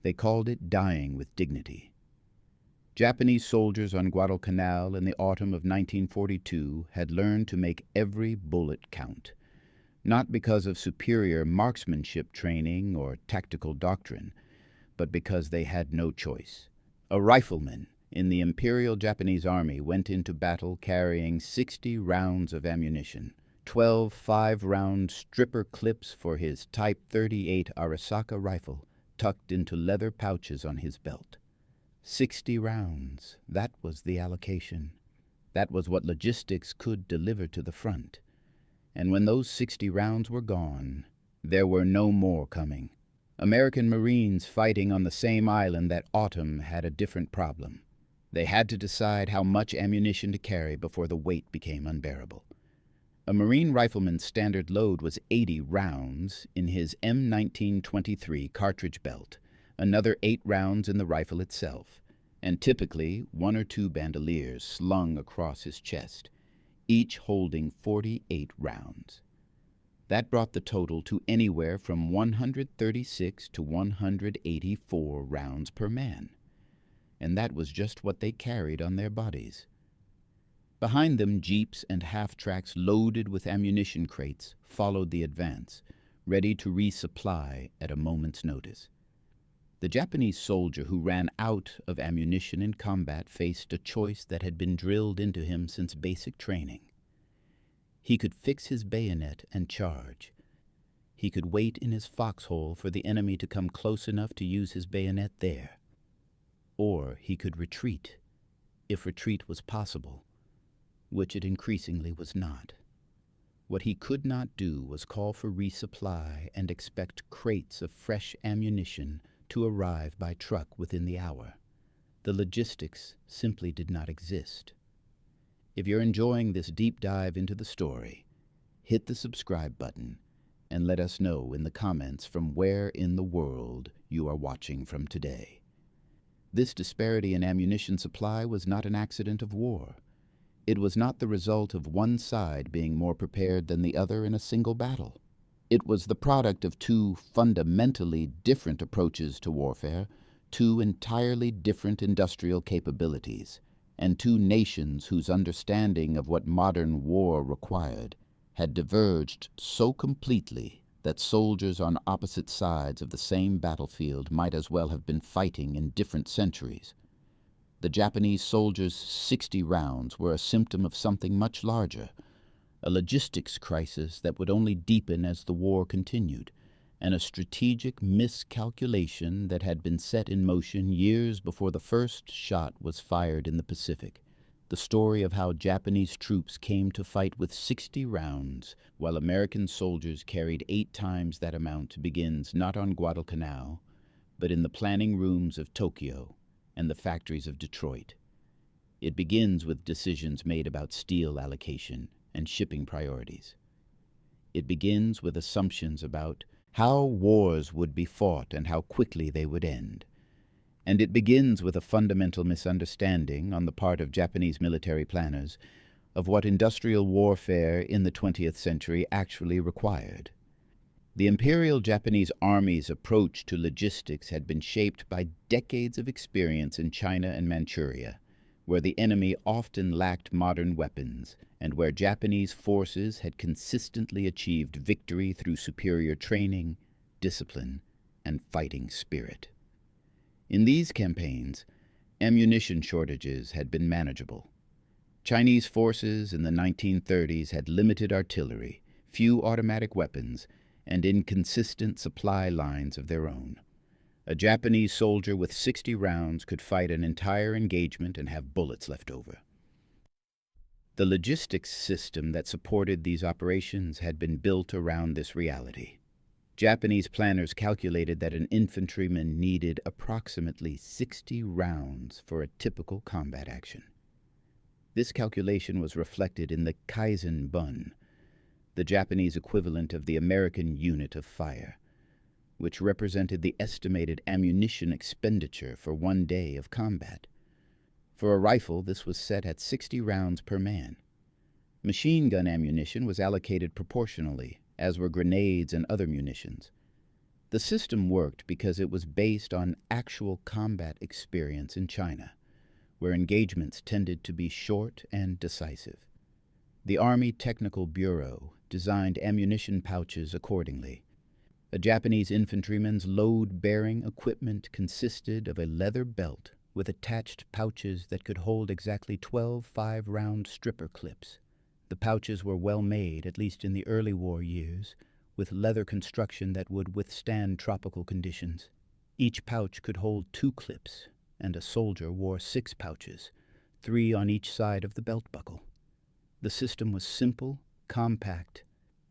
They called it dying with dignity. Japanese soldiers on Guadalcanal in the autumn of 1942 had learned to make every bullet count, not because of superior marksmanship training or tactical doctrine, but because they had no choice. A rifleman in the Imperial Japanese Army went into battle carrying 60 rounds of ammunition, 12 5-round stripper clips for his Type 38 Arisaka rifle tucked into leather pouches on his belt. 60 rounds, that was the allocation. That was what logistics could deliver to the front. And when those 60 rounds were gone, there were no more coming. American Marines fighting on the same island that autumn had a different problem. They had to decide how much ammunition to carry before the weight became unbearable. A Marine rifleman's standard load was 80 rounds in his M1923 cartridge belt, another 8 rounds in the rifle itself, and typically 1 or 2 bandoliers slung across his chest, each holding 48 rounds. That brought the total to anywhere from 136 to 184 rounds per man. And that was just what they carried on their bodies. Behind them, jeeps and half-tracks loaded with ammunition crates followed the advance, ready to resupply at a moment's notice. The Japanese soldier who ran out of ammunition in combat faced a choice that had been drilled into him since basic training. He could fix his bayonet and charge. He could wait in his foxhole for the enemy to come close enough to use his bayonet there. Or he could retreat, if retreat was possible, which it increasingly was not. What he could not do was call for resupply and expect crates of fresh ammunition to arrive by truck within the hour. The logistics simply did not exist. If you're enjoying this deep dive into the story, hit the subscribe button and let us know in the comments from where in the world you are watching from today. This disparity in ammunition supply was not an accident of war. It was not the result of one side being more prepared than the other in a single battle. It was the product of two fundamentally different approaches to warfare, two entirely different industrial capabilities, and two nations whose understanding of what modern war required had diverged so completely that soldiers on opposite sides of the same battlefield might as well have been fighting in different centuries. The Japanese soldiers' 60 rounds were a symptom of something much larger, a logistics crisis that would only deepen as the war continued, and a strategic miscalculation that had been set in motion years before the first shot was fired in the Pacific. The story of how Japanese troops came to fight with 60 rounds while American soldiers carried 8 times that amount begins not on Guadalcanal, but in the planning rooms of Tokyo and the factories of Detroit. It begins with decisions made about steel allocation and shipping priorities. It begins with assumptions about how wars would be fought and how quickly they would end. And it begins with a fundamental misunderstanding on the part of Japanese military planners of what industrial warfare in the 20th century actually required. The Imperial Japanese Army's approach to logistics had been shaped by decades of experience in China and Manchuria, where the enemy often lacked modern weapons and where Japanese forces had consistently achieved victory through superior training, discipline, and fighting spirit. In these campaigns, ammunition shortages had been manageable. Chinese forces in the 1930s had limited artillery, few automatic weapons, and inconsistent supply lines of their own. A Japanese soldier with 60 rounds could fight an entire engagement and have bullets left over. The logistics system that supported these operations had been built around this reality. Japanese planners calculated that an infantryman needed approximately 60 rounds for a typical combat action. This calculation was reflected in the Kaizen bun, the Japanese equivalent of the American unit of fire, which represented the estimated ammunition expenditure for one day of combat. For a rifle, this was set at 60 rounds per man. Machine gun ammunition was allocated proportionally, as were grenades and other munitions. The system worked because it was based on actual combat experience in China, where engagements tended to be short and decisive. The Army Technical Bureau designed ammunition pouches accordingly. A Japanese infantryman's load-bearing equipment consisted of a leather belt with attached pouches that could hold exactly 12 5-round stripper clips. The pouches were well made, at least in the early war years, with leather construction that would withstand tropical conditions. Each pouch could hold 2 clips, and a soldier wore 6 pouches, 3 on each side of the belt buckle. The system was simple, compact,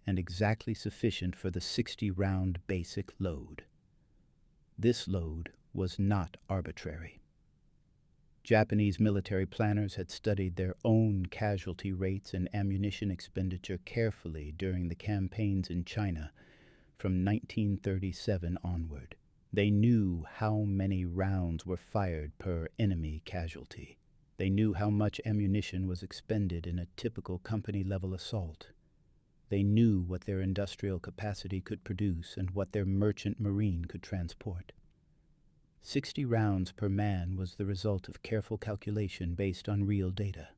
and exactly sufficient for the 60-round basic load. This load was not arbitrary. Japanese military planners had studied their own casualty rates and ammunition expenditure carefully during the campaigns in China from 1937 onward. They knew how many rounds were fired per enemy casualty. They knew how much ammunition was expended in a typical company-level assault. They knew what their industrial capacity could produce and what their merchant marine could transport. 60 rounds per man was the result of careful calculation based on real data.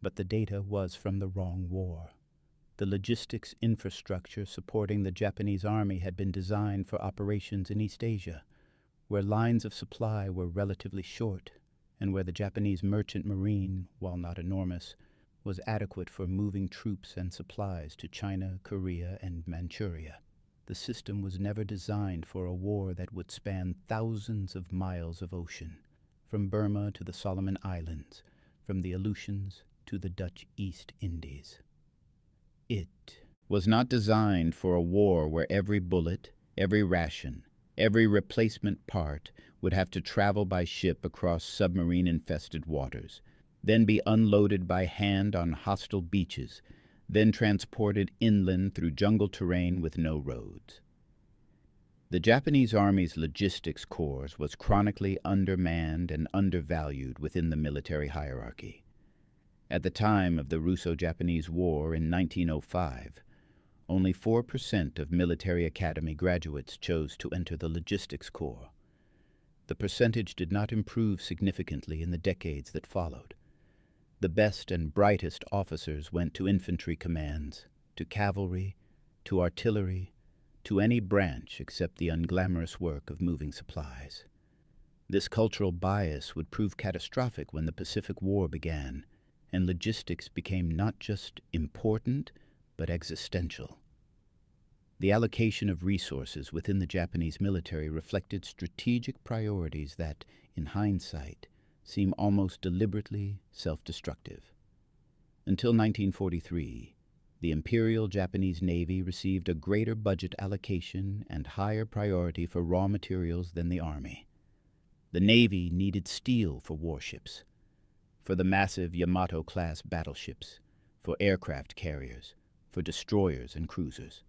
But the data was from the wrong war. The logistics infrastructure supporting the Japanese Army had been designed for operations in East Asia, where lines of supply were relatively short, and where the Japanese merchant marine, while not enormous, was adequate for moving troops and supplies to China, Korea, and Manchuria. The system was never designed for a war that would span thousands of miles of ocean, from Burma to the Solomon Islands, from the Aleutians to the Dutch East Indies. It was not designed for a war where every bullet, every ration, every replacement part would have to travel by ship across submarine-infested waters, then be unloaded by hand on hostile beaches, then transported inland through jungle terrain with no roads. The Japanese Army's logistics corps was chronically undermanned and undervalued within the military hierarchy. At the time of the Russo-Japanese War in 1905, only 4% of military academy graduates chose to enter the logistics corps. The percentage did not improve significantly in the decades that followed. The best and brightest officers went to infantry commands, to cavalry, to artillery, to any branch except the unglamorous work of moving supplies. This cultural bias would prove catastrophic when the Pacific War began, and logistics became not just important, but existential. The allocation of resources within the Japanese military reflected strategic priorities that, in hindsight, seem almost deliberately self-destructive. Until 1943, the Imperial Japanese Navy received a greater budget allocation and higher priority for raw materials than the Army. The Navy needed steel for warships, for the massive Yamato-class battleships, for aircraft carriers, for destroyers and cruisers.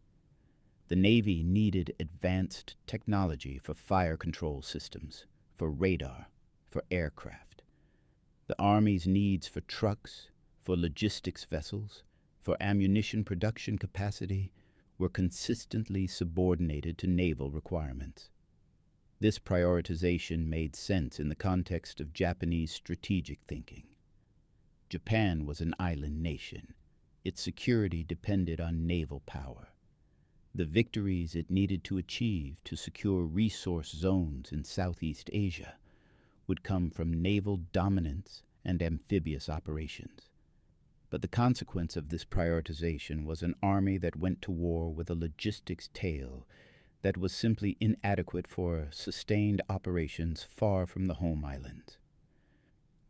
The Navy needed advanced technology for fire control systems, for radar, for aircraft. The Army's needs for trucks, for logistics vessels, for ammunition production capacity were consistently subordinated to naval requirements. This prioritization made sense in the context of Japanese strategic thinking. Japan was an island nation. Its security depended on naval power. The victories it needed to achieve to secure resource zones in Southeast Asia would come from naval dominance and amphibious operations. But the consequence of this prioritization was an army that went to war with a logistics tail that was simply inadequate for sustained operations far from the home islands.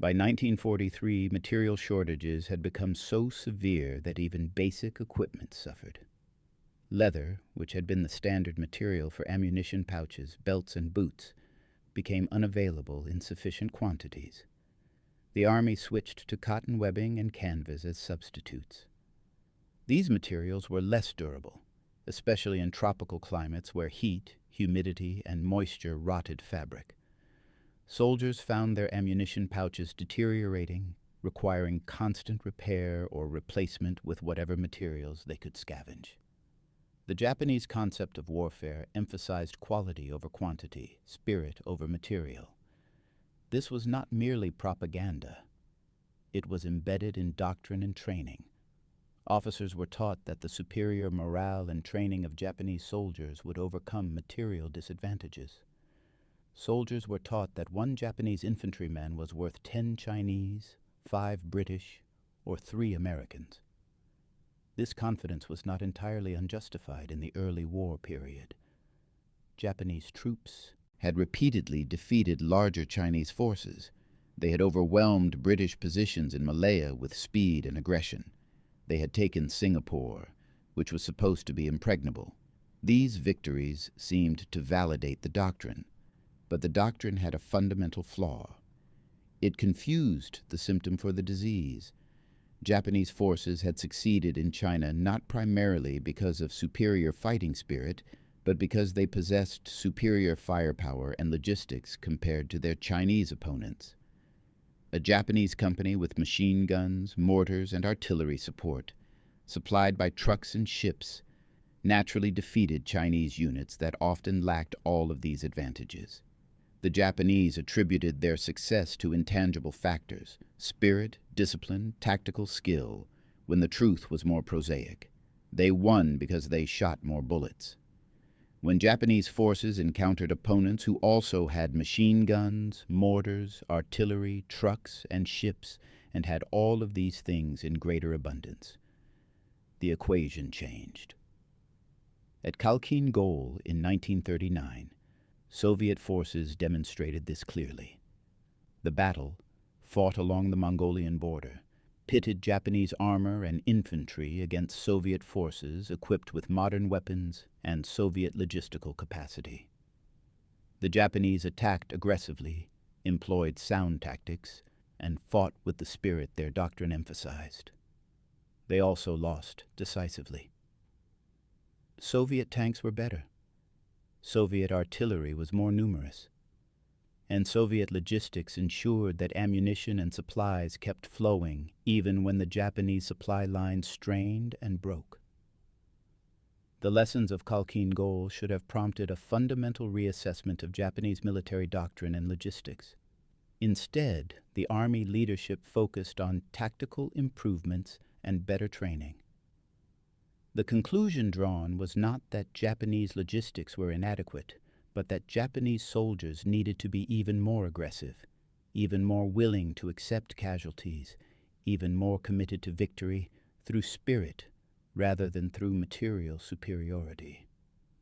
By 1943, material shortages had become so severe that even basic equipment suffered. Leather, which had been the standard material for ammunition pouches, belts, and boots, became unavailable in sufficient quantities. The Army switched to cotton webbing and canvas as substitutes. These materials were less durable, especially in tropical climates where heat, humidity, and moisture rotted fabric. Soldiers found their ammunition pouches deteriorating, requiring constant repair or replacement with whatever materials they could scavenge. The Japanese concept of warfare emphasized quality over quantity, spirit over material. This was not merely propaganda. It was embedded in doctrine and training. Officers were taught that the superior morale and training of Japanese soldiers would overcome material disadvantages. Soldiers were taught that one Japanese infantryman was worth 10 Chinese, 5 British, or 3 Americans. This confidence was not entirely unjustified in the early war period. Japanese troops had repeatedly defeated larger Chinese forces. They had overwhelmed British positions in Malaya with speed and aggression. They had taken Singapore, which was supposed to be impregnable. These victories seemed to validate the doctrine, but the doctrine had a fundamental flaw. It confused the symptom for the disease. Japanese forces had succeeded in China not primarily because of superior fighting spirit, but because they possessed superior firepower and logistics compared to their Chinese opponents. A Japanese company with machine guns, mortars, and artillery support, supplied by trucks and ships, naturally defeated Chinese units that often lacked all of these advantages. The Japanese attributed their success to intangible factors, spirit, discipline, tactical skill, when the truth was more prosaic. They won because they shot more bullets. When Japanese forces encountered opponents who also had machine guns, mortars, artillery, trucks, and ships, and had all of these things in greater abundance, the equation changed. At Khalkhin Gol in 1939, Soviet forces demonstrated this clearly. The battle, fought along the Mongolian border, pitted Japanese armor and infantry against Soviet forces equipped with modern weapons and Soviet logistical capacity. The Japanese attacked aggressively, employed sound tactics, and fought with the spirit their doctrine emphasized. They also lost decisively. Soviet tanks were better. Soviet artillery was more numerous, and Soviet logistics ensured that ammunition and supplies kept flowing even when the Japanese supply lines strained and broke. The lessons of Khalkhin Gol should have prompted a fundamental reassessment of Japanese military doctrine and logistics. Instead, the Army leadership focused on tactical improvements and better training. The conclusion drawn was not that Japanese logistics were inadequate, but that Japanese soldiers needed to be even more aggressive, even more willing to accept casualties, even more committed to victory through spirit rather than through material superiority.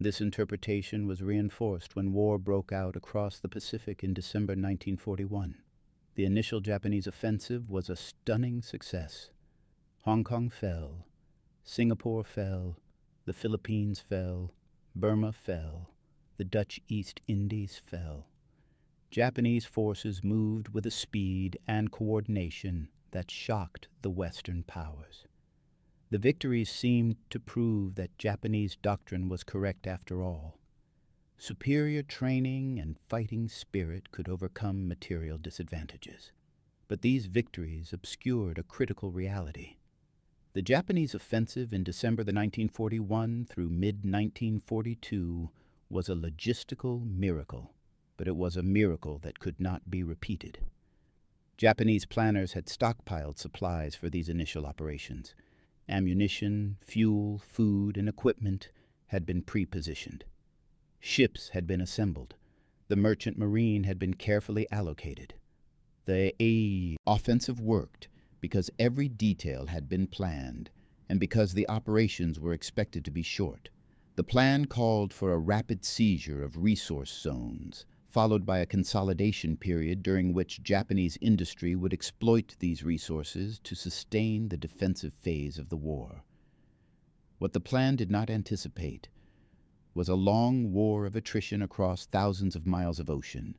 This interpretation was reinforced when war broke out across the Pacific in December 1941. The initial Japanese offensive was a stunning success. Hong Kong fell, Singapore fell, the Philippines fell, Burma fell, the Dutch East Indies fell. Japanese forces moved with a speed and coordination that shocked the Western powers. The victories seemed to prove that Japanese doctrine was correct after all. Superior training and fighting spirit could overcome material disadvantages. But these victories obscured a critical reality. The Japanese offensive in December 1941 through mid-1942 was a logistical miracle, but it was a miracle that could not be repeated. Japanese planners had stockpiled supplies for these initial operations. Ammunition, fuel, food, and equipment had been pre-positioned. Ships had been assembled. The merchant marine had been carefully allocated. The offensive worked because every detail had been planned and because the operations were expected to be short. The plan called for a rapid seizure of resource zones, followed by a consolidation period during which Japanese industry would exploit these resources to sustain the defensive phase of the war. What the plan did not anticipate was a long war of attrition across thousands of miles of ocean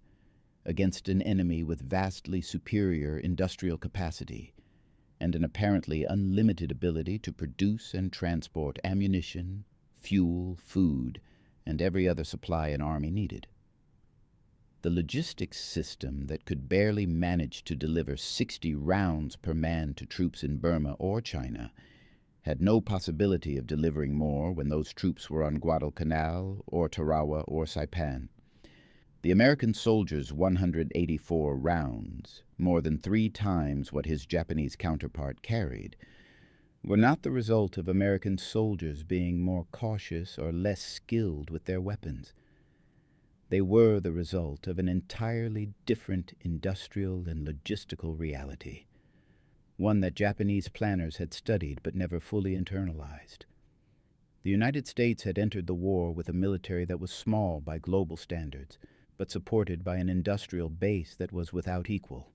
against an enemy with vastly superior industrial capacity and an apparently unlimited ability to produce and transport ammunition, fuel, food, and every other supply an army needed. The logistics system that could barely manage to deliver 60 rounds per man to troops in Burma or China had no possibility of delivering more when those troops were on Guadalcanal or Tarawa or Saipan. The American soldier's 184 rounds, more than 3 times what his Japanese counterpart carried, were not the result of American soldiers being more cautious or less skilled with their weapons. They were the result of an entirely different industrial and logistical reality, one that Japanese planners had studied but never fully internalized. The United States had entered the war with a military that was small by global standards, but supported by an industrial base that was without equal.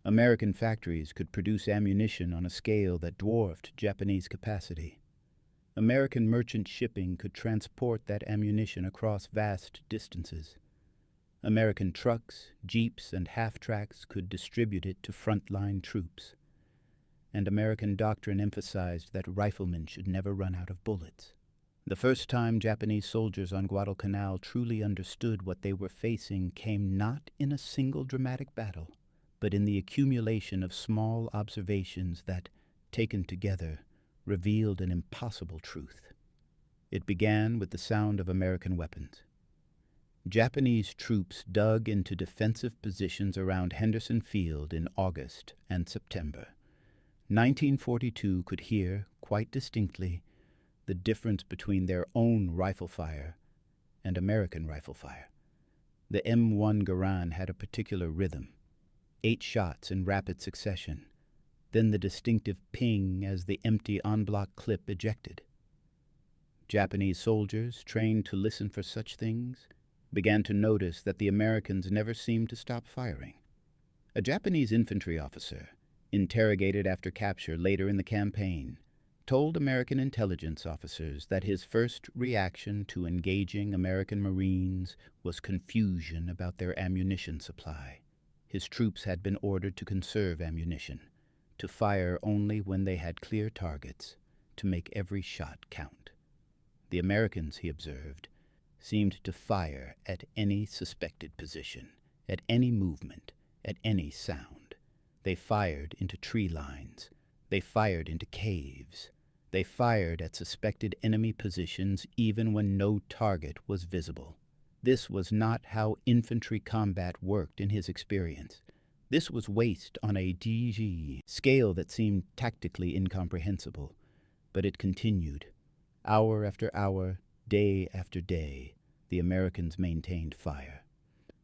American factories could produce ammunition on a scale that dwarfed Japanese capacity. American merchant shipping could transport that ammunition across vast distances. American trucks, jeeps, and half-tracks could distribute it to frontline troops. And American doctrine emphasized that riflemen should never run out of bullets. The first time Japanese soldiers on Guadalcanal truly understood what they were facing came not in a single dramatic battle, but in the accumulation of small observations that, taken together, revealed an impossible truth. It began with the sound of American weapons. Japanese troops dug into defensive positions around Henderson Field in August and September. 1942 could hear, quite distinctly, the difference between their own rifle fire and American rifle fire. The M1 Garand had a particular rhythm, 8 shots in rapid succession, then the distinctive ping as the empty en-bloc clip ejected. Japanese soldiers, trained to listen for such things, began to notice that the Americans never seemed to stop firing. A Japanese infantry officer, interrogated after capture later in the campaign, told American intelligence officers that his first reaction to engaging American Marines was confusion about their ammunition supply. His troops had been ordered to conserve ammunition, to fire only when they had clear targets, to make every shot count. The Americans, he observed, seemed to fire at any suspected position, at any movement, at any sound. They fired into tree lines. They fired into caves. They fired at suspected enemy positions even when no target was visible. This was not how infantry combat worked in his experience. This was waste on a DG scale that seemed tactically incomprehensible. But it continued. Hour after hour, day after day, the Americans maintained fire.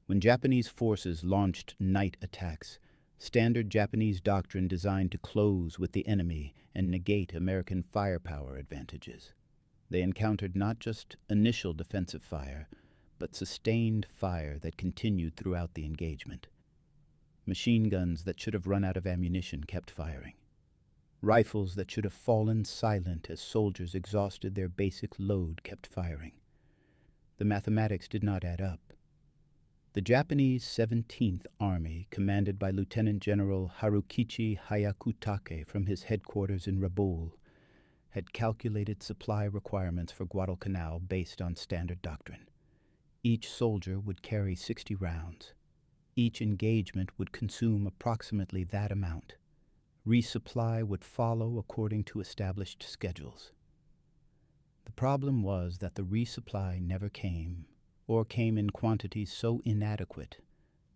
When Japanese forces launched night attacks, standard Japanese doctrine designed to close with the enemy and negate American firepower advantages. They encountered not just initial defensive fire, but sustained fire that continued throughout the engagement. Machine guns that should have run out of ammunition kept firing. Rifles that should have fallen silent as soldiers exhausted their basic load kept firing. The mathematics did not add up. The Japanese 17th Army, commanded by Lieutenant General Harukichi Hayakutake from his headquarters in Rabaul, had calculated supply requirements for Guadalcanal based on standard doctrine. Each soldier would carry 60 rounds. Each engagement would consume approximately that amount. Resupply would follow according to established schedules. The problem was that the resupply never came, or came in quantities so inadequate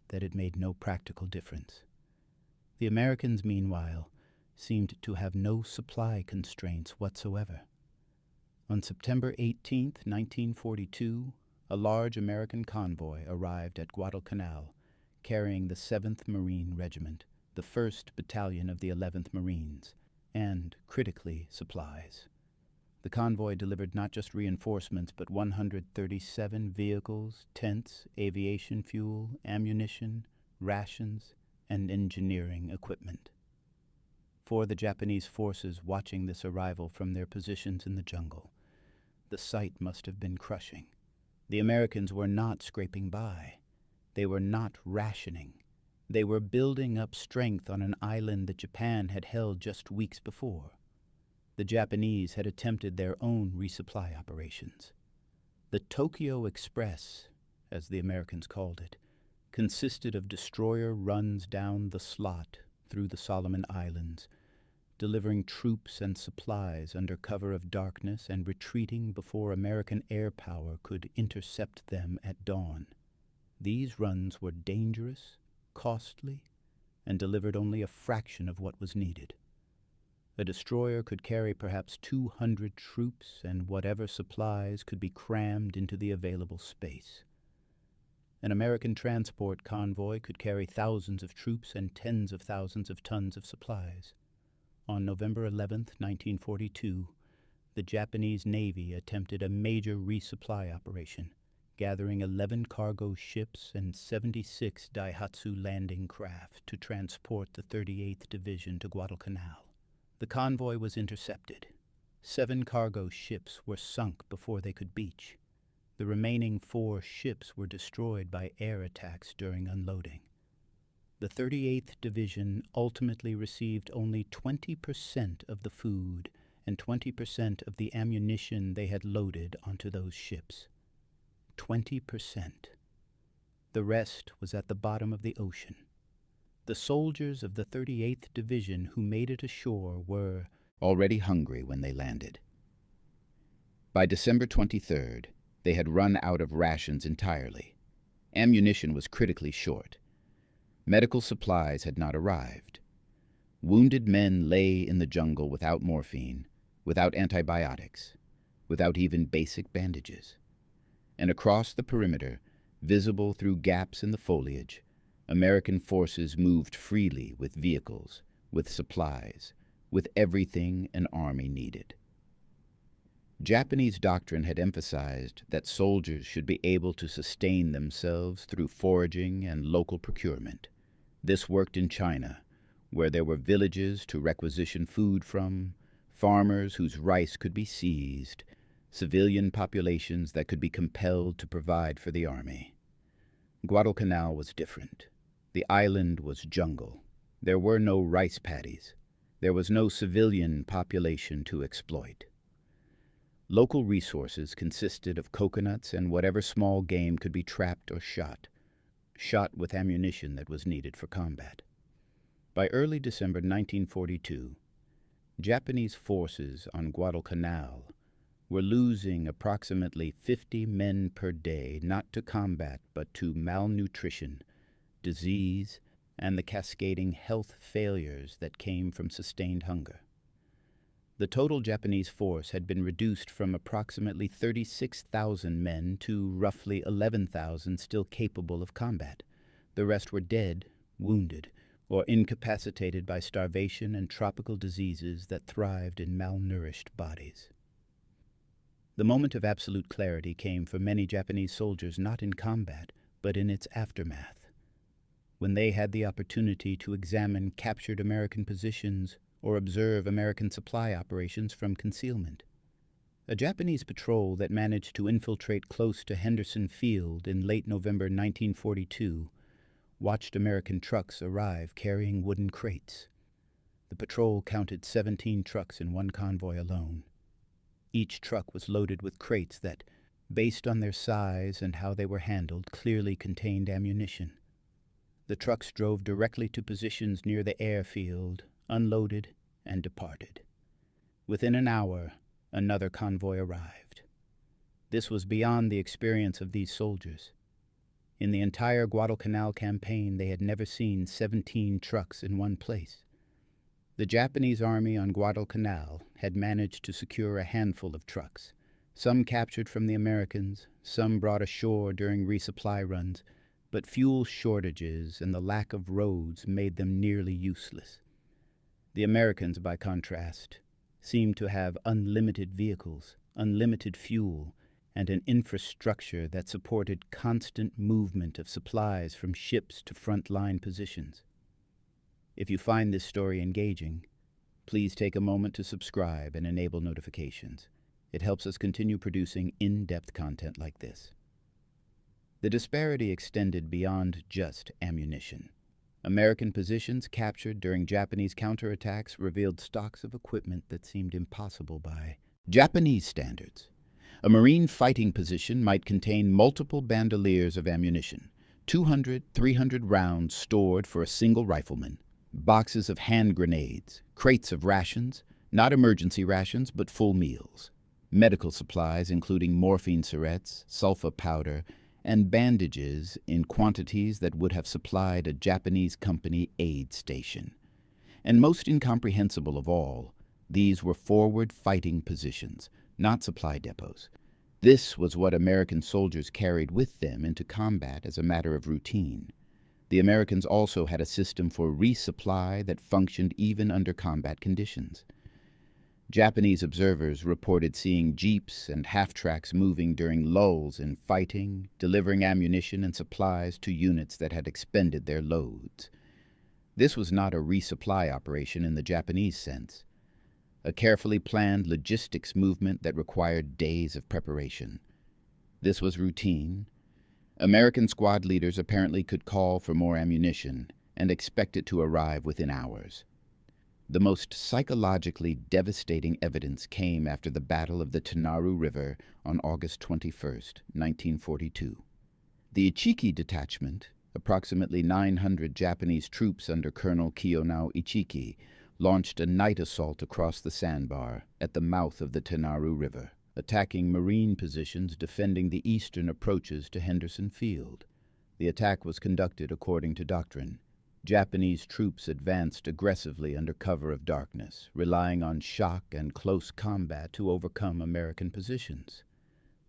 that it made no practical difference. The Americans, meanwhile, seemed to have no supply constraints whatsoever. On September 18, 1942, a large American convoy arrived at Guadalcanal, carrying the 7th Marine Regiment, the 1st Battalion of the 11th Marines, and, critically, supplies. The convoy delivered not just reinforcements, but 137 vehicles, tents, aviation fuel, ammunition, rations, and engineering equipment. For the Japanese forces watching this arrival from their positions in the jungle, the sight must have been crushing. The Americans were not scraping by. They were not rationing. They were building up strength on an island that Japan had held just weeks before. The Japanese had attempted their own resupply operations. The Tokyo Express, as the Americans called it, consisted of destroyer runs down the slot through the Solomon Islands, delivering troops and supplies under cover of darkness and retreating before American air power could intercept them at dawn. These runs were dangerous, costly, and delivered only a fraction of what was needed. A destroyer could carry perhaps 200 troops, and whatever supplies could be crammed into the available space. An American transport convoy could carry thousands of troops and tens of thousands of tons of supplies. On November 11, 1942, the Japanese Navy attempted a major resupply operation, gathering 11 cargo ships and 76 Daihatsu landing craft to transport the 38th Division to Guadalcanal. The convoy was intercepted. 7 cargo ships were sunk before they could beach. The remaining 4 ships were destroyed by air attacks during unloading. The 38th Division ultimately received only 20% of the food and 20% of the ammunition they had loaded onto those ships. 20%. The rest was at the bottom of the ocean. The soldiers of the 38th Division who made it ashore were already hungry when they landed. By December 23rd, they had run out of rations entirely. Ammunition was critically short. Medical supplies had not arrived. Wounded men lay in the jungle without morphine, without antibiotics, without even basic bandages. And across the perimeter, visible through gaps in the foliage, American forces moved freely with vehicles, with supplies, with everything an army needed. Japanese doctrine had emphasized that soldiers should be able to sustain themselves through foraging and local procurement. This worked in China, where there were villages to requisition food from, farmers whose rice could be seized, civilian populations that could be compelled to provide for the army. Guadalcanal was different. The island was jungle. There were no rice paddies. There was no civilian population to exploit. Local resources consisted of coconuts and whatever small game could be trapped or shot with ammunition that was needed for combat. By early December 1942, Japanese forces on Guadalcanal were losing approximately 50 men per day, not to combat but to malnutrition, disease, and the cascading health failures that came from sustained hunger. The total Japanese force had been reduced from approximately 36,000 men to roughly 11,000 still capable of combat. The rest were dead, wounded, or incapacitated by starvation and tropical diseases that thrived in malnourished bodies. The moment of absolute clarity came for many Japanese soldiers not in combat, but in its aftermath, when they had the opportunity to examine captured American positions or observe American supply operations from concealment. A Japanese patrol that managed to infiltrate close to Henderson Field in late November 1942 watched American trucks arrive carrying wooden crates. The patrol counted 17 trucks in one convoy alone. Each truck was loaded with crates that, based on their size and how they were handled, clearly contained ammunition. The trucks drove directly to positions near the airfield, unloaded, and departed. Within an hour, another convoy arrived. This was beyond the experience of these soldiers. In the entire Guadalcanal campaign, they had never seen 17 trucks in one place. The Japanese army on Guadalcanal had managed to secure a handful of trucks, some captured from the Americans, some brought ashore during resupply runs, but fuel shortages and the lack of roads made them nearly useless. The Americans, by contrast, seemed to have unlimited vehicles, unlimited fuel, and an infrastructure that supported constant movement of supplies from ships to front-line positions. If you find this story engaging, please take a moment to subscribe and enable notifications. It helps us continue producing in-depth content like this. The disparity extended beyond just ammunition. American positions captured during Japanese counterattacks revealed stocks of equipment that seemed impossible by Japanese standards. A Marine fighting position might contain multiple bandoliers of ammunition, 200, 300 rounds stored for a single rifleman, boxes of hand grenades, crates of rations, not emergency rations, but full meals, medical supplies including morphine syrettes, sulfa powder, and bandages in quantities that would have supplied a Japanese company aid station. And most incomprehensible of all, these were forward fighting positions, not supply depots. This was what American soldiers carried with them into combat as a matter of routine. The Americans also had a system for resupply that functioned even under combat conditions. Japanese observers reported seeing jeeps and half-tracks moving during lulls in fighting, delivering ammunition and supplies to units that had expended their loads. This was not a resupply operation in the Japanese sense, a carefully planned logistics movement that required days of preparation. This was routine. American squad leaders apparently could call for more ammunition and expect it to arrive within hours. The most psychologically devastating evidence came after the Battle of the Tanaru River on August 21, 1942. The Ichiki detachment, approximately 900 Japanese troops under Colonel Kiyonao Ichiki, launched a night assault across the sandbar at the mouth of the Tanaru River, attacking Marine positions defending the eastern approaches to Henderson Field. The attack was conducted according to doctrine. Japanese troops advanced aggressively under cover of darkness, relying on shock and close combat to overcome American positions.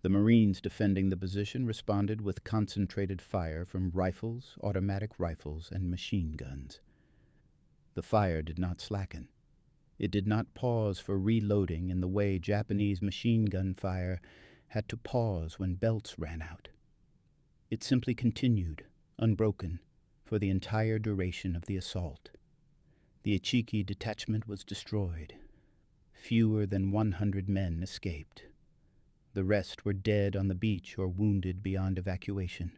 The Marines defending the position responded with concentrated fire from rifles, automatic rifles, and machine guns. The fire did not slacken. It did not pause for reloading in the way Japanese machine gun fire had to pause when belts ran out. It simply continued, unbroken, for the entire duration of the assault. The Ichiki detachment was destroyed. Fewer than 100 men escaped. The rest were dead on the beach or wounded beyond evacuation.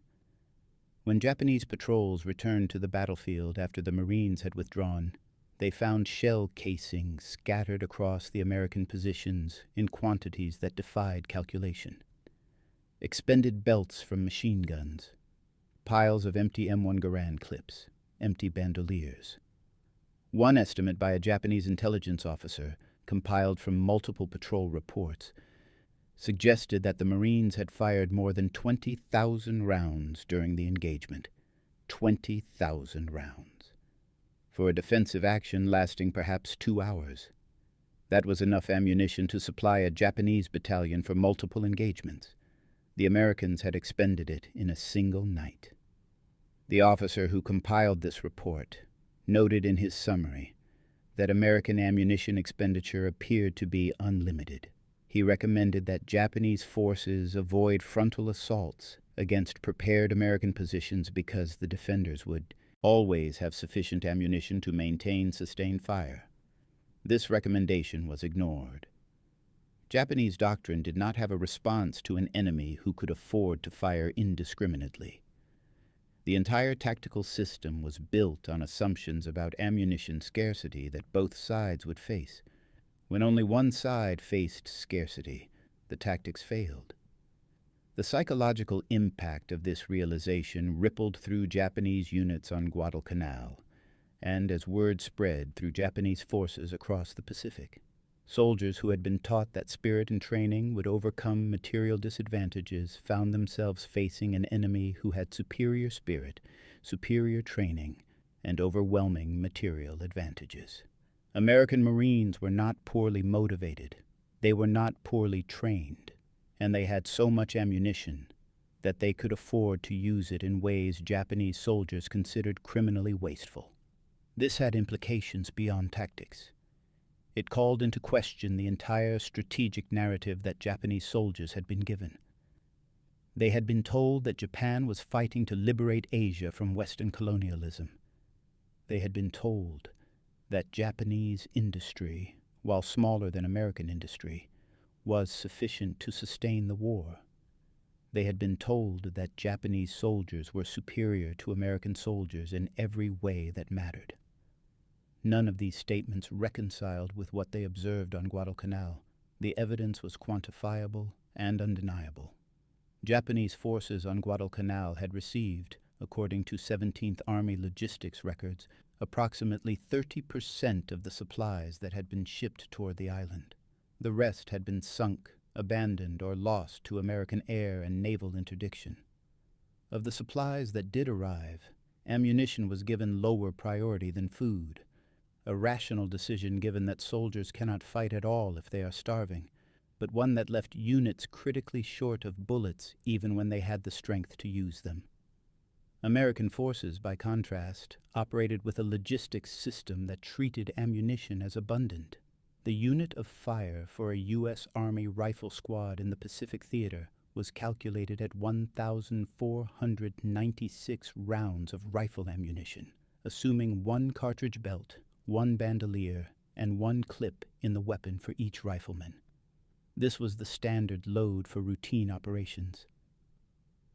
When Japanese patrols returned to the battlefield after the Marines had withdrawn, they found shell casings scattered across the American positions in quantities that defied calculation. Expended belts from machine guns, piles of empty M1 Garand clips, empty bandoliers. One estimate by a Japanese intelligence officer, compiled from multiple patrol reports, suggested that the Marines had fired more than 20,000 rounds during the engagement. 20,000 rounds. For a defensive action lasting perhaps 2 hours. That was enough ammunition to supply a Japanese battalion for multiple engagements. The Americans had expended it in a single night. The officer who compiled this report noted in his summary that American ammunition expenditure appeared to be unlimited. He recommended that Japanese forces avoid frontal assaults against prepared American positions because the defenders would always have sufficient ammunition to maintain sustained fire. This recommendation was ignored. Japanese doctrine did not have a response to an enemy who could afford to fire indiscriminately. The entire tactical system was built on assumptions about ammunition scarcity that both sides would face. When only one side faced scarcity, the tactics failed. The psychological impact of this realization rippled through Japanese units on Guadalcanal, and as word spread through Japanese forces across the Pacific. Soldiers who had been taught that spirit and training would overcome material disadvantages found themselves facing an enemy who had superior spirit, superior training, and overwhelming material advantages. American Marines were not poorly motivated. They were not poorly trained, and they had so much ammunition that they could afford to use it in ways Japanese soldiers considered criminally wasteful. This had implications beyond tactics. It called into question the entire strategic narrative that Japanese soldiers had been given. They had been told that Japan was fighting to liberate Asia from Western colonialism. They had been told that Japanese industry, while smaller than American industry, was sufficient to sustain the war. They had been told that Japanese soldiers were superior to American soldiers in every way that mattered. None of these statements reconciled with what they observed on Guadalcanal. The evidence was quantifiable and undeniable. Japanese forces on Guadalcanal had received, according to 17th Army logistics records, approximately 30% of the supplies that had been shipped toward the island. The rest had been sunk, abandoned, or lost to American air and naval interdiction. Of the supplies that did arrive, ammunition was given lower priority than food, a rational decision given that soldiers cannot fight at all if they are starving, but one that left units critically short of bullets even when they had the strength to use them. American forces, by contrast, operated with a logistics system that treated ammunition as abundant. The unit of fire for a U.S. Army rifle squad in the Pacific Theater was calculated at 1,496 rounds of rifle ammunition, assuming one cartridge belt, one bandolier, and one clip in the weapon for each rifleman. This was the standard load for routine operations.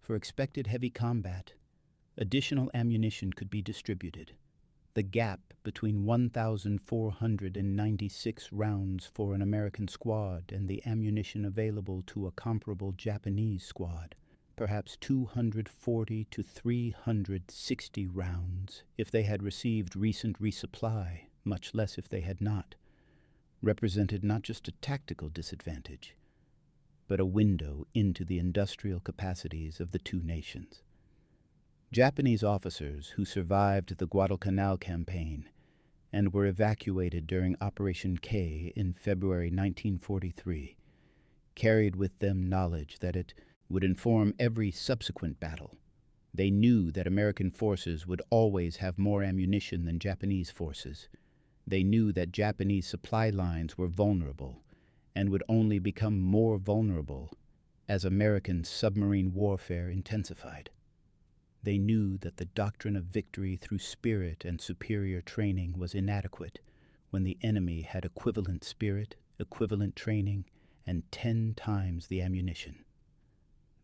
For expected heavy combat, additional ammunition could be distributed. The gap between 1,496 rounds for an American squad and the ammunition available to a comparable Japanese squad, perhaps 240 to 360 rounds if they had received recent resupply, much less if they had not, represented not just a tactical disadvantage, but a window into the industrial capacities of the two nations. Japanese officers who survived the Guadalcanal campaign and were evacuated during Operation K in February 1943 carried with them knowledge that it would inform every subsequent battle. They knew that American forces would always have more ammunition than Japanese forces. They knew that Japanese supply lines were vulnerable and would only become more vulnerable as American submarine warfare intensified. They knew that the doctrine of victory through spirit and superior training was inadequate when the enemy had equivalent spirit, equivalent training, and 10 times the ammunition.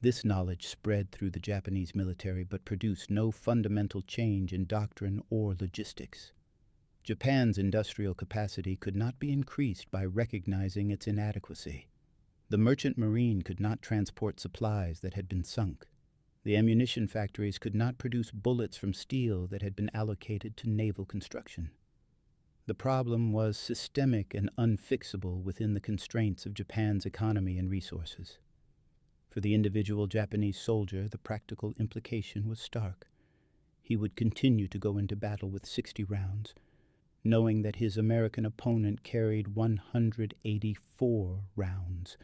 This knowledge spread through the Japanese military but produced no fundamental change in doctrine or logistics. Japan's industrial capacity could not be increased by recognizing its inadequacy. The merchant marine could not transport supplies that had been sunk. The ammunition factories could not produce bullets from steel that had been allocated to naval construction. The problem was systemic and unfixable within the constraints of Japan's economy and resources. For the individual Japanese soldier, the practical implication was stark. He would continue to go into battle with 60 rounds, knowing that his American opponent carried 184 rounds,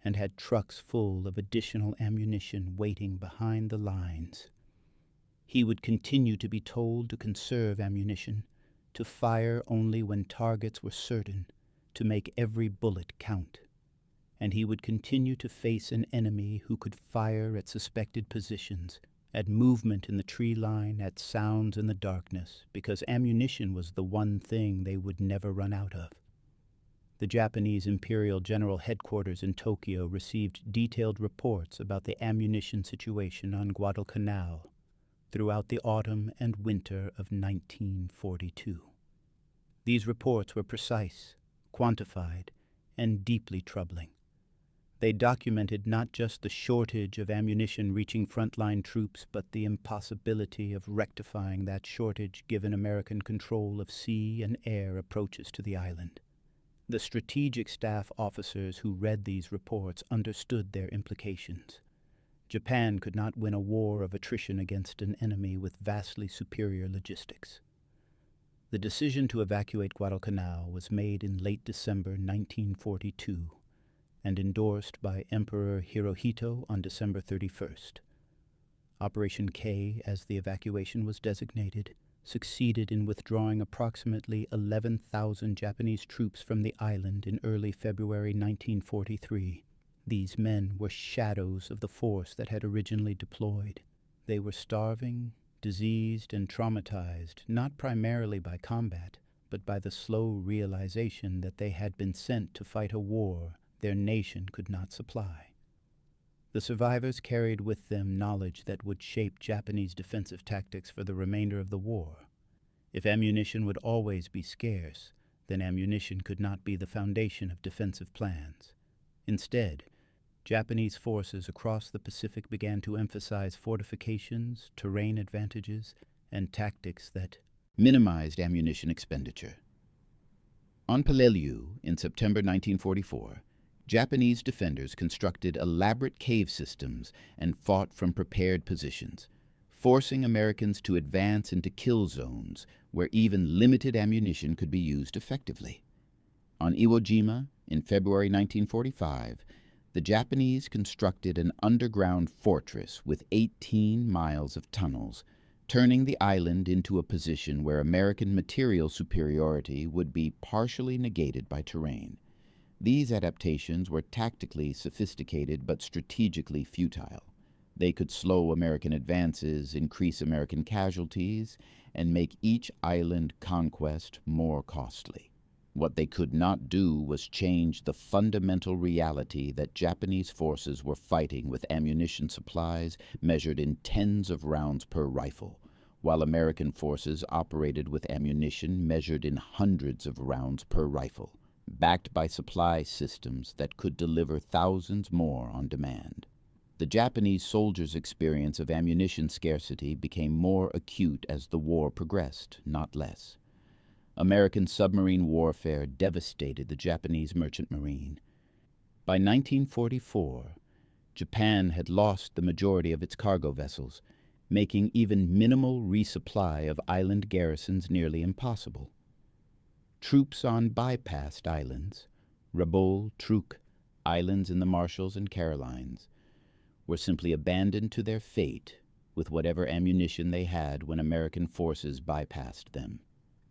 and had trucks full of additional ammunition waiting behind the lines. He would continue to be told to conserve ammunition, to fire only when targets were certain, to make every bullet count. And he would continue to face an enemy who could fire at suspected positions, at movement in the tree line, at sounds in the darkness, because ammunition was the one thing they would never run out of. The Japanese Imperial General Headquarters in Tokyo received detailed reports about the ammunition situation on Guadalcanal throughout the autumn and winter of 1942. These reports were precise, quantified, and deeply troubling. They documented not just the shortage of ammunition reaching frontline troops, but the impossibility of rectifying that shortage given American control of sea and air approaches to the island. The strategic staff officers who read these reports understood their implications. Japan could not win a war of attrition against an enemy with vastly superior logistics. The decision to evacuate Guadalcanal was made in late December 1942 and endorsed by Emperor Hirohito on December 31st. Operation K, as the evacuation was designated, succeeded in withdrawing approximately 11,000 Japanese troops from the island in early February 1943. These men were shadows of the force that had originally deployed. They were starving, diseased, and traumatized, not primarily by combat, but by the slow realization that they had been sent to fight a war their nation could not supply. The survivors carried with them knowledge that would shape Japanese defensive tactics for the remainder of the war. If ammunition would always be scarce, then ammunition could not be the foundation of defensive plans. Instead, Japanese forces across the Pacific began to emphasize fortifications, terrain advantages, and tactics that minimized ammunition expenditure. On Peleliu, in September 1944, Japanese defenders constructed elaborate cave systems and fought from prepared positions, forcing Americans to advance into kill zones where even limited ammunition could be used effectively. On Iwo Jima, in February 1945, the Japanese constructed an underground fortress with 18 miles of tunnels, turning the island into a position where American material superiority would be partially negated by terrain. These adaptations were tactically sophisticated but strategically futile. They could slow American advances, increase American casualties, and make each island conquest more costly. What they could not do was change the fundamental reality that Japanese forces were fighting with ammunition supplies measured in tens of rounds per rifle, while American forces operated with ammunition measured in hundreds of rounds per rifle, backed by supply systems that could deliver thousands more on demand. The Japanese soldiers' experience of ammunition scarcity became more acute as the war progressed, not less. American submarine warfare devastated the Japanese merchant marine. By 1944, Japan had lost the majority of its cargo vessels, making even minimal resupply of island garrisons nearly impossible. Troops on bypassed islands, Rabaul, Truk, islands in the Marshalls and Carolines, were simply abandoned to their fate with whatever ammunition they had when American forces bypassed them.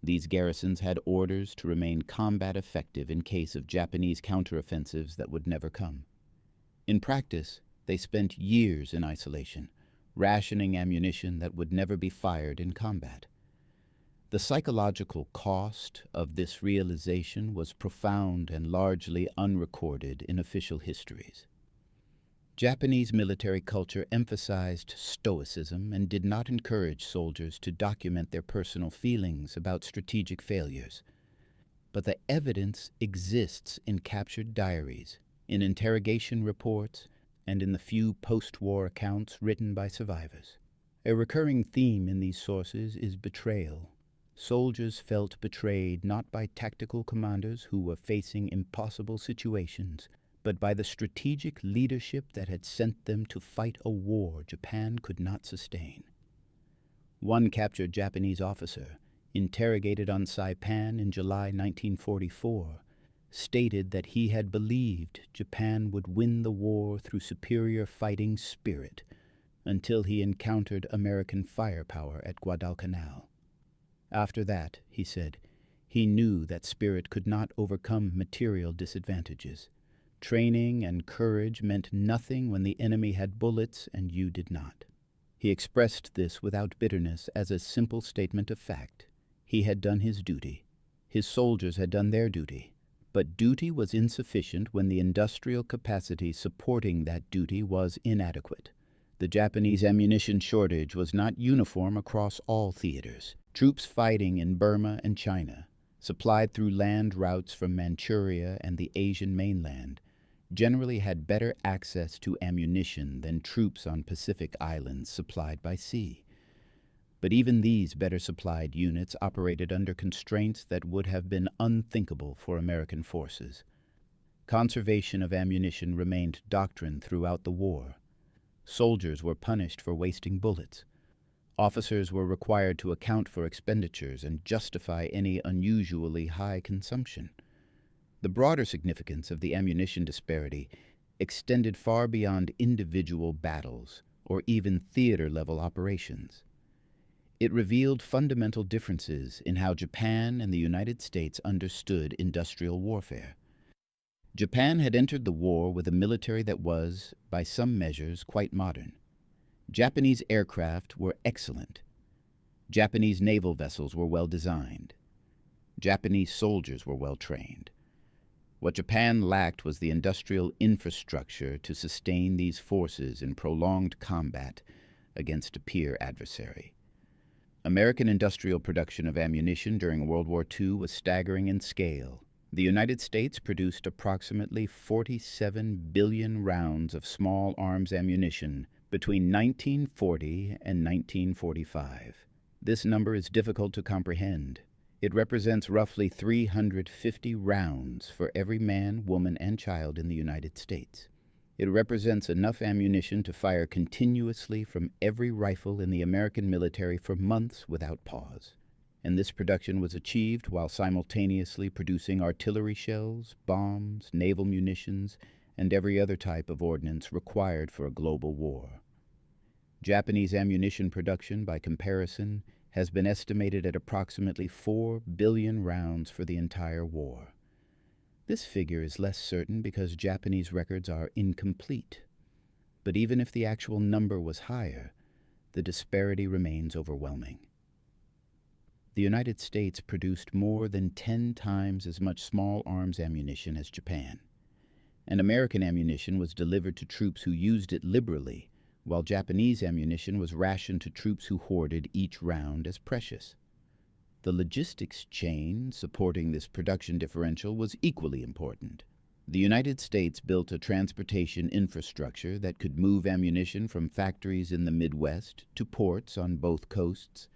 These garrisons had orders to remain combat effective in case of Japanese counteroffensives that would never come. In practice, they spent years in isolation, rationing ammunition that would never be fired in combat. The psychological cost of this realization was profound and largely unrecorded in official histories. Japanese military culture emphasized stoicism and did not encourage soldiers to document their personal feelings about strategic failures. But the evidence exists in captured diaries, in interrogation reports, and in the few post-war accounts written by survivors. A recurring theme in these sources is betrayal. Soldiers felt betrayed not by tactical commanders who were facing impossible situations, but by the strategic leadership that had sent them to fight a war Japan could not sustain. One captured Japanese officer, interrogated on Saipan in July 1944, stated that he had believed Japan would win the war through superior fighting spirit until he encountered American firepower at Guadalcanal. After that, he said, he knew that spirit could not overcome material disadvantages. Training and courage meant nothing when the enemy had bullets and you did not. He expressed this without bitterness as a simple statement of fact. He had done his duty. His soldiers had done their duty. But duty was insufficient when the industrial capacity supporting that duty was inadequate. The Japanese ammunition shortage was not uniform across all theaters. Troops fighting in Burma and China, supplied through land routes from Manchuria and the Asian mainland, generally had better access to ammunition than troops on Pacific islands supplied by sea. But even these better supplied units operated under constraints that would have been unthinkable for American forces. Conservation of ammunition remained doctrine throughout the war. Soldiers were punished for wasting bullets. Officers were required to account for expenditures and justify any unusually high consumption. The broader significance of the ammunition disparity extended far beyond individual battles or even theater-level operations. It revealed fundamental differences in how Japan and the United States understood industrial warfare. Japan had entered the war with a military that was, by some measures, quite modern. Japanese aircraft were excellent. Japanese naval vessels were well designed. Japanese soldiers were well trained. What Japan lacked was the industrial infrastructure to sustain these forces in prolonged combat against a peer adversary. American industrial production of ammunition during World War II was staggering in scale. The United States produced approximately 47 billion rounds of small arms ammunition between 1940 and 1945. This number is difficult to comprehend. It represents roughly 350 rounds for every man, woman, and child in the United States. It represents enough ammunition to fire continuously from every rifle in the American military for months without pause. And this production was achieved while simultaneously producing artillery shells, bombs, naval munitions, and every other type of ordnance required for a global war. Japanese ammunition production, by comparison, has been estimated at approximately 4 billion rounds for the entire war. This figure is less certain because Japanese records are incomplete. But even if the actual number was higher, the disparity remains overwhelming. The United States produced more than 10 times as much small arms ammunition as Japan, and American ammunition was delivered to troops who used it liberally, while Japanese ammunition was rationed to troops who hoarded each round as precious. The logistics chain supporting this production differential was equally important. The United States built a transportation infrastructure that could move ammunition from factories in the Midwest to ports on both coasts,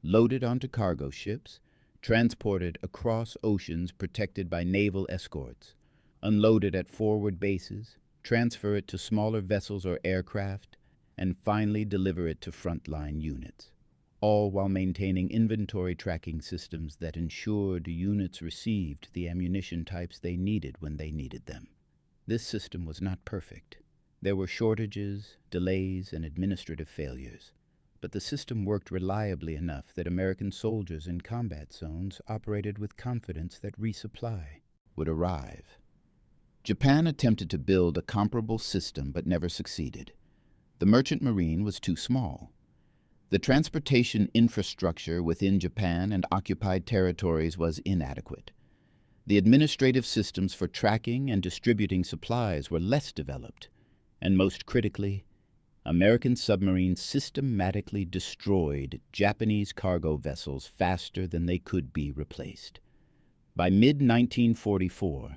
load it onto cargo ships, transport it across oceans protected by naval escorts, unload it at forward bases, transfer it to smaller vessels or aircraft, and finally deliver it to frontline units, all while maintaining inventory tracking systems that ensured units received the ammunition types they needed when they needed them. This system was not perfect. There were shortages, delays, and administrative failures, but the system worked reliably enough that American soldiers in combat zones operated with confidence that resupply would arrive. Japan attempted to build a comparable system but never succeeded. The merchant marine was too small. The transportation infrastructure within Japan and occupied territories was inadequate. The administrative systems for tracking and distributing supplies were less developed, and most critically, American submarines systematically destroyed Japanese cargo vessels faster than they could be replaced. By mid-1944,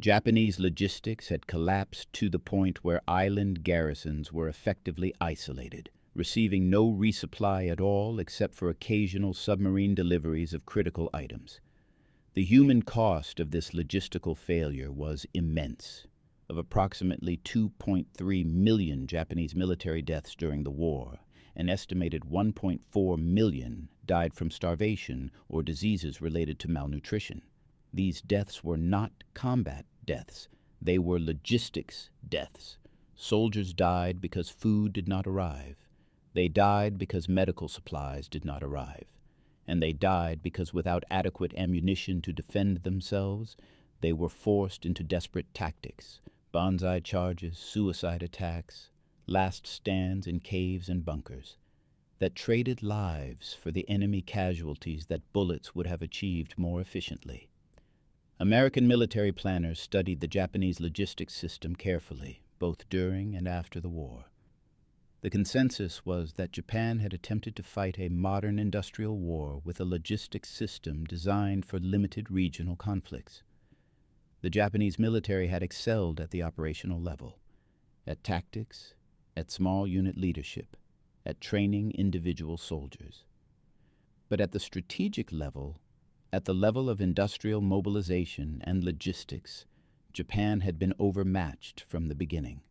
Japanese logistics had collapsed to the point where island garrisons were effectively isolated, receiving no resupply at all except for occasional submarine deliveries of critical items. The human cost of this logistical failure was immense. Of approximately 2.3 million Japanese military deaths during the war, an estimated 1.4 million died from starvation or diseases related to malnutrition. These deaths were not combat deaths. They were logistics deaths. Soldiers died because food did not arrive. They died because medical supplies did not arrive. And they died because without adequate ammunition to defend themselves, they were forced into desperate tactics, banzai charges, suicide attacks, last stands in caves and bunkers, that traded lives for the enemy casualties that bullets would have achieved more efficiently. American military planners studied the Japanese logistics system carefully, both during and after the war. The consensus was that Japan had attempted to fight a modern industrial war with a logistics system designed for limited regional conflicts. The Japanese military had excelled at the operational level, at tactics, at small unit leadership, at training individual soldiers. But at the strategic level, at the level of industrial mobilization and logistics, Japan had been overmatched from the beginning.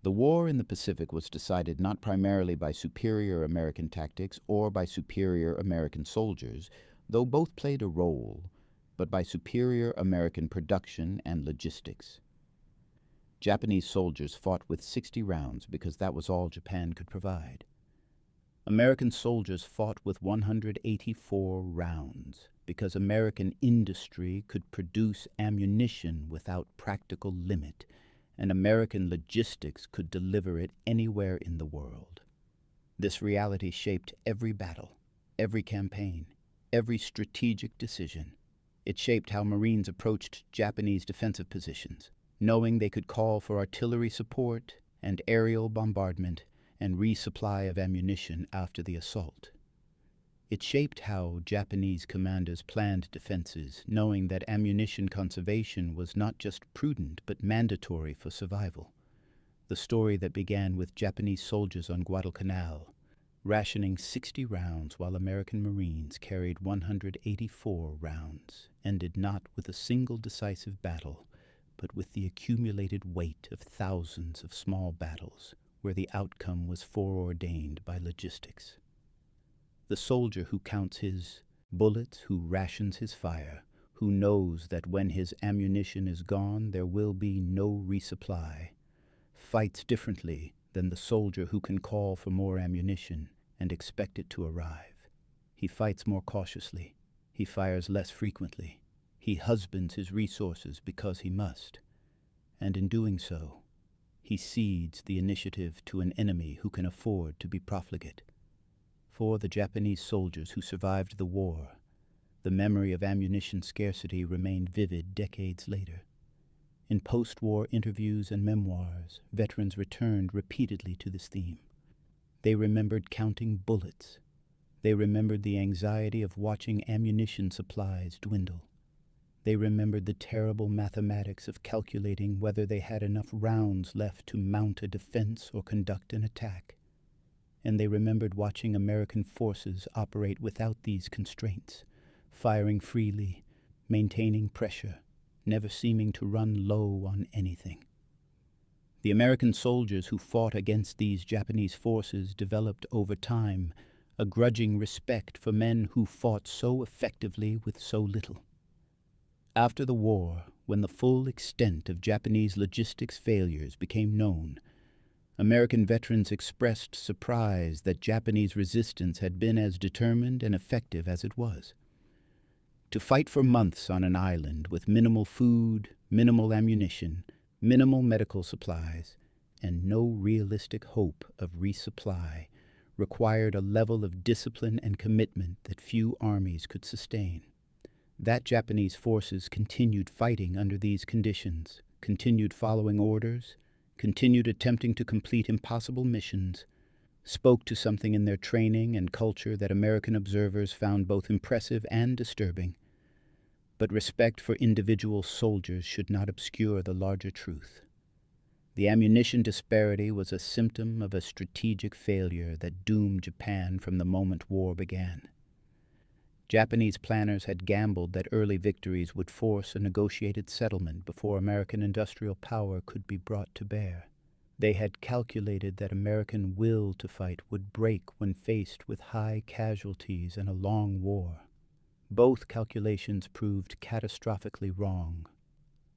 The war in the Pacific was decided not primarily by superior American tactics or by superior American soldiers, though both played a role, but by superior American production and logistics. Japanese soldiers fought with 60 rounds because that was all Japan could provide. American soldiers fought with 184 rounds because American industry could produce ammunition without practical limit, and American logistics could deliver it anywhere in the world. This reality shaped every battle, every campaign, every strategic decision. It shaped how Marines approached Japanese defensive positions, knowing they could call for artillery support and aerial bombardment and resupply of ammunition after the assault. It shaped how Japanese commanders planned defenses, knowing that ammunition conservation was not just prudent but mandatory for survival. The story that began with Japanese soldiers on Guadalcanal rationing 60 rounds while American Marines carried 184 rounds, ended not with a single decisive battle, but with the accumulated weight of thousands of small battles where the outcome was foreordained by logistics. The soldier who counts his bullets, who rations his fire, who knows that when his ammunition is gone there will be no resupply, fights differently than the soldier who can call for more ammunition and expect it to arrive. He fights more cautiously. He fires less frequently. He husbands his resources because he must. And in doing so, he cedes the initiative to an enemy who can afford to be profligate. For the Japanese soldiers who survived the war, the memory of ammunition scarcity remained vivid decades later. In post-war interviews and memoirs, veterans returned repeatedly to this theme. They remembered counting bullets. They remembered the anxiety of watching ammunition supplies dwindle. They remembered the terrible mathematics of calculating whether they had enough rounds left to mount a defense or conduct an attack. And they remembered watching American forces operate without these constraints, firing freely, maintaining pressure, never seeming to run low on anything. The American soldiers who fought against these Japanese forces developed over time a grudging respect for men who fought so effectively with so little. After the war, when the full extent of Japanese logistics failures became known, American veterans expressed surprise that Japanese resistance had been as determined and effective as it was. To fight for months on an island with minimal food, minimal ammunition, minimal medical supplies, and no realistic hope of resupply required a level of discipline and commitment that few armies could sustain. That Japanese forces continued fighting under these conditions, continued following orders, continued attempting to complete impossible missions, spoke to something in their training and culture that American observers found both impressive and disturbing. But respect for individual soldiers should not obscure the larger truth. The ammunition disparity was a symptom of a strategic failure that doomed Japan from the moment war began. Japanese planners had gambled that early victories would force a negotiated settlement before American industrial power could be brought to bear. They had calculated that American will to fight would break when faced with high casualties and a long war. Both calculations proved catastrophically wrong.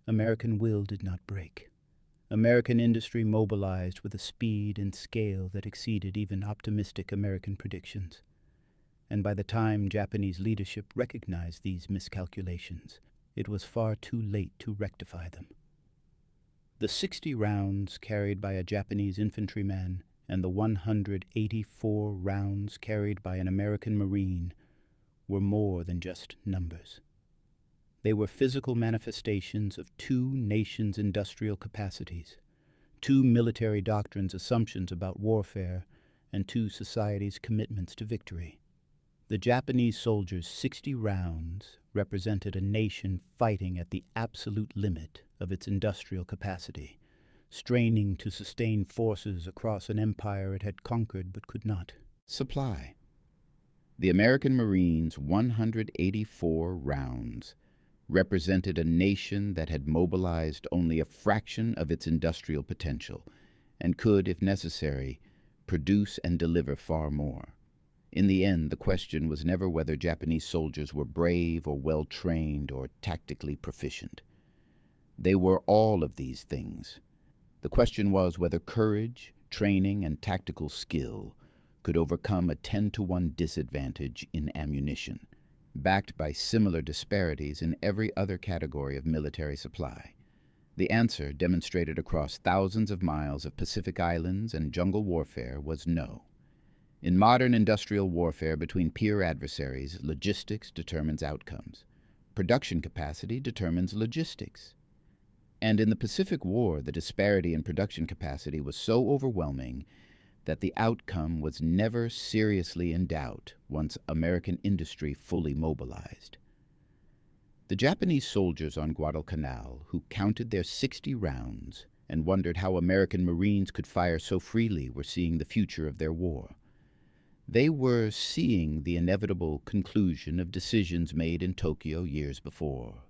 American will did not break. American industry mobilized with a speed and scale that exceeded even optimistic American predictions. And by the time Japanese leadership recognized these miscalculations, it was far too late to rectify them. The 60 rounds carried by a Japanese infantryman and the 184 rounds carried by an American Marine were more than just numbers. They were physical manifestations of two nations' industrial capacities, two military doctrines' assumptions about warfare, and two societies' commitments to victory. The Japanese soldiers' 60 rounds represented a nation fighting at the absolute limit of its industrial capacity, straining to sustain forces across an empire it had conquered but could not supply. The American Marines' 184 rounds represented a nation that had mobilized only a fraction of its industrial potential and could, if necessary, produce and deliver far more. In the end, the question was never whether Japanese soldiers were brave or well-trained or tactically proficient. They were all of these things. The question was whether courage, training, and tactical skill could overcome a 10-to-1 disadvantage in ammunition, backed by similar disparities in every other category of military supply. The answer, demonstrated across thousands of miles of Pacific islands and jungle warfare, was no. In modern industrial warfare between peer adversaries, logistics determines outcomes. Production capacity determines logistics. And in the Pacific War, the disparity in production capacity was so overwhelming that the outcome was never seriously in doubt once American industry fully mobilized. The Japanese soldiers on Guadalcanal, who counted their 60 rounds and wondered how American Marines could fire so freely, were seeing the future of their war. They were seeing the inevitable conclusion of decisions made in Tokyo years before.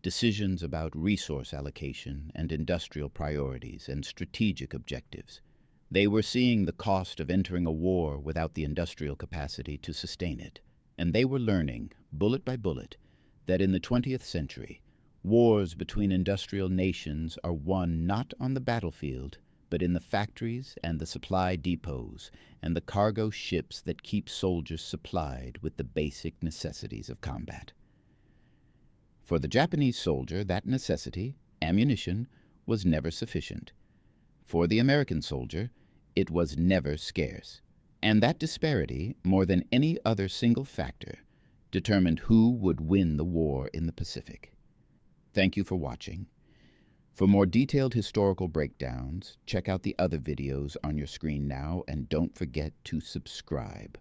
Decisions about resource allocation and industrial priorities and strategic objectives. They were seeing the cost of entering a war without the industrial capacity to sustain it. And they were learning, bullet by bullet, that in the 20th century, wars between industrial nations are won not on the battlefield, but in the factories and the supply depots and the cargo ships that keep soldiers supplied with the basic necessities of combat. For the Japanese soldier, that necessity, ammunition, was never sufficient. For the American soldier, it was never scarce. And that disparity, more than any other single factor, determined who would win the war in the Pacific. Thank you for watching. For more detailed historical breakdowns, check out the other videos on your screen now, and don't forget to subscribe.